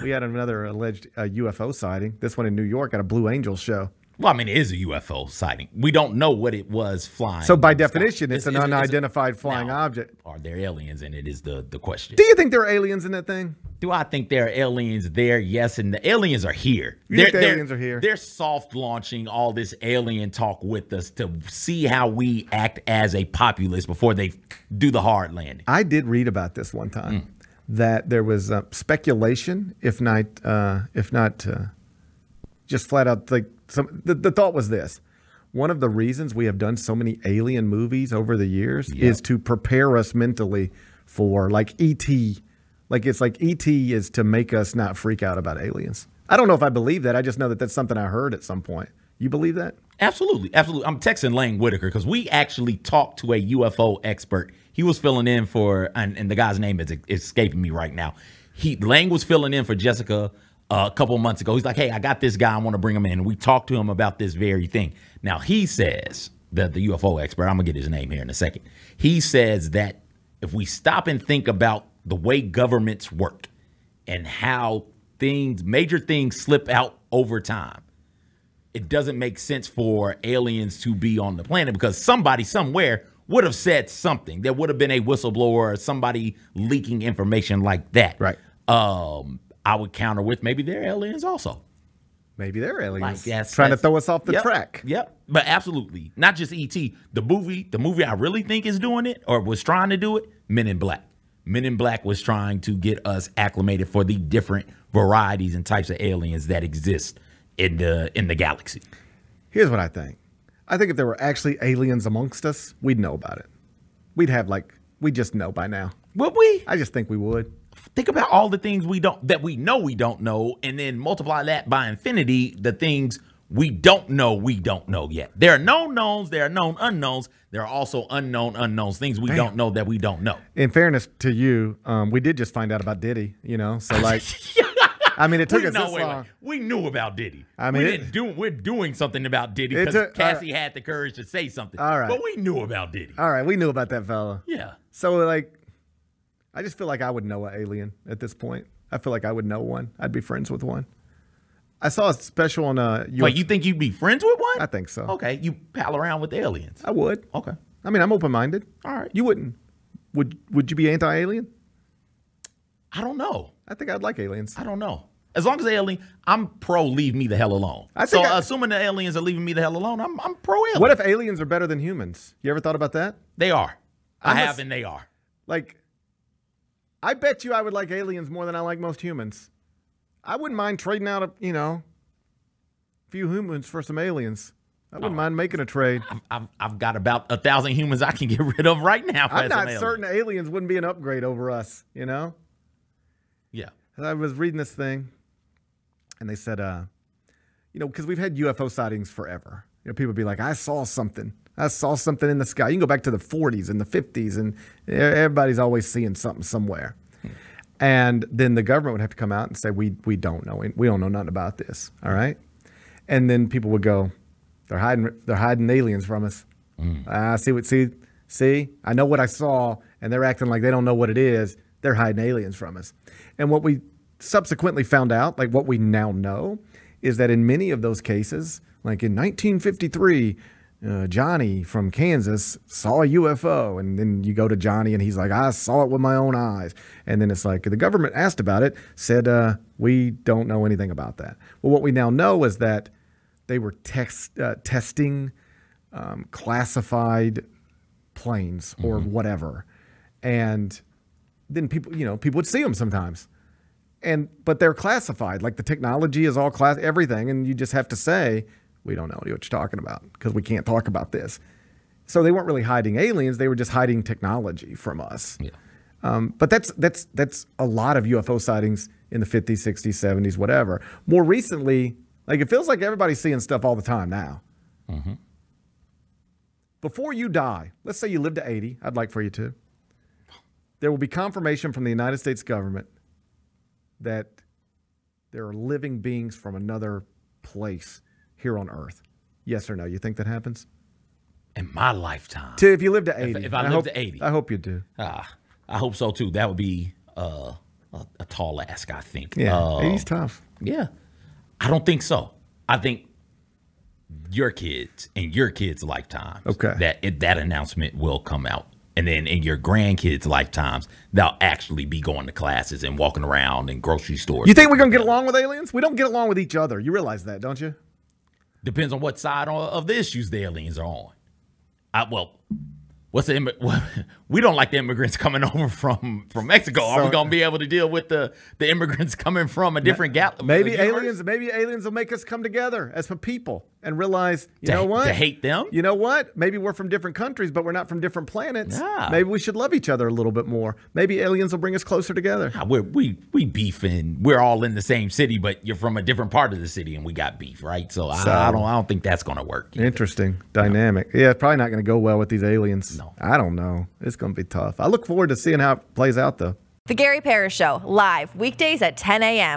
We had another alleged UFO sighting. This one in New York at a Blue Angels show. Well, I mean, it is a UFO sighting. We don't know what it was flying. So by definition, it's an unidentified flying object. Are there aliens in it is the question. Do you think there are aliens in that thing? Do I think there are aliens there? Yes, and the aliens are here. You think the aliens are here? They're soft launching all this alien talk with us to see how we act as a populace before they do the hard landing. I did read about this one time, that there was speculation, if not just flat out, like the thought was this. One of the reasons we have done so many alien movies over the years is to prepare us mentally for like E.T., like it's like E.T. is to make us not freak out about aliens. I don't know if I believe that. I just know that that's something I heard at some point. You believe that? Absolutely. Absolutely. I'm texting Lane Whitaker because we actually talked to a UFO expert. He was filling in for, and the guy's name is escaping me right now. Lane was filling in for Jessica a couple months ago. He's like, hey, I got this guy. I want to bring him in. And we talked to him about this very thing. Now, he says that the UFO expert, I'm going to get his name here in a second. He says that if we stop and think about the way governments work and how major things slip out over time, it doesn't make sense for aliens to be on the planet because somebody somewhere would have said something. There would have been a whistleblower or somebody leaking information like that. Right. I would counter with maybe they're aliens also. Maybe they're aliens Like, trying to throw us off the track. Yep. But absolutely. Not just E.T. The movie I really think is doing it or was trying to do it, Men in Black. Men in Black was trying to get us acclimated for the different varieties and types of aliens that exist in the galaxy. Here's what I think. I think if there were actually aliens amongst us, we'd know about it. We'd just know by now. Would we? I just think we would. Think about all the things we don't know, and then multiply that by infinity, the things we don't know yet. There are known knowns, there are known unknowns, there are also unknown unknowns, things we don't know that we don't know. In fairness to you, we did just find out about Diddy, so like, I mean, it took us this long. We knew about Diddy. I mean, we're doing something about Diddy because Cassie had the courage to say something. All right. But we knew about Diddy. All right, we knew about that fella. Yeah. So like, I just feel like I would know an alien at this point. I feel like I would know one. I'd be friends with one. I saw a special on Wait, you think you'd be friends with one? I think so. Okay, you pal around with aliens. I would. Okay. I mean, I'm open-minded. All right. You wouldn't. Would you be anti-alien? I don't know. I think I'd like aliens. I don't know. As long as the alien, I'm pro leave me the hell alone. Assuming the aliens are leaving me the hell alone, I'm pro alien. What if aliens are better than humans? You ever thought about that? They are. I have, and they are. Like, I bet you I would like aliens more than I like most humans. I wouldn't mind trading out a few humans for some aliens. I wouldn't mind making a trade. I've got about 1,000 humans I can get rid of right now. I'm not certain aliens wouldn't be an upgrade over us, Yeah. I was reading this thing, and they said, because we've had UFO sightings forever. People be like, I saw something in the sky. You can go back to the 40s and the 50s, and everybody's always seeing something somewhere. And then the government would have to come out and say, we don't know. We don't know nothing about this. All right. And then people would go, they're hiding aliens from us. See, I know what I saw, and they're acting like they don't know what it is. They're hiding aliens from us. And what we subsequently found out, like what we now know, is that in many of those cases, like in 1953, Johnny from Kansas saw a UFO, and then you go to Johnny and he's like, I saw it with my own eyes. And then it's like the government asked about it, said, we don't know anything about that. Well, what we now know is that they were testing classified planes or whatever. And then people would see them sometimes. But they're classified. Like the technology is all everything. And you just have to say, we don't know what you're talking about because we can't talk about this. So they weren't really hiding aliens. They were just hiding technology from us. Yeah. But that's a lot of UFO sightings in the 50s, 60s, 70s, whatever. More recently, like it feels like everybody's seeing stuff all the time now. Mm-hmm. Before you die, let's say you live to 80. I'd like for you to. There will be confirmation from the United States government that there are living beings from another place here on Earth. Yes or no? You think that happens? In my lifetime. If you live to 80. If I live to 80. I hope you do. I hope so too. That would be a tall ask, I think. Yeah, he's tough. Yeah. I don't think so. I think your kids and your kids' lifetimes, that announcement will come out. And then in your grandkids' lifetimes, they'll actually be going to classes and walking around in grocery stores. You think we're going to get along with aliens? We don't get along with each other. You realize that, don't you? Depends on what side of the issues the aliens are on. We don't like the immigrants coming over from Mexico. Are we going to be able to deal with the immigrants coming from a different galaxy? Maybe aliens will make us come together as a people and realize, you know what? To hate them? You know what? Maybe we're from different countries, but we're not from different planets. Yeah. Maybe we should love each other a little bit more. Maybe aliens will bring us closer together. We beefing. We're all in the same city, but you're from a different part of the city, and we got beef, right? So I don't think that's going to work either. Interesting dynamic. Yeah, it's probably not going to go well with these aliens. No. I don't know. It's going to be tough. I look forward to seeing how it plays out, though. The Gary Parrish Show, live weekdays at 10 a.m.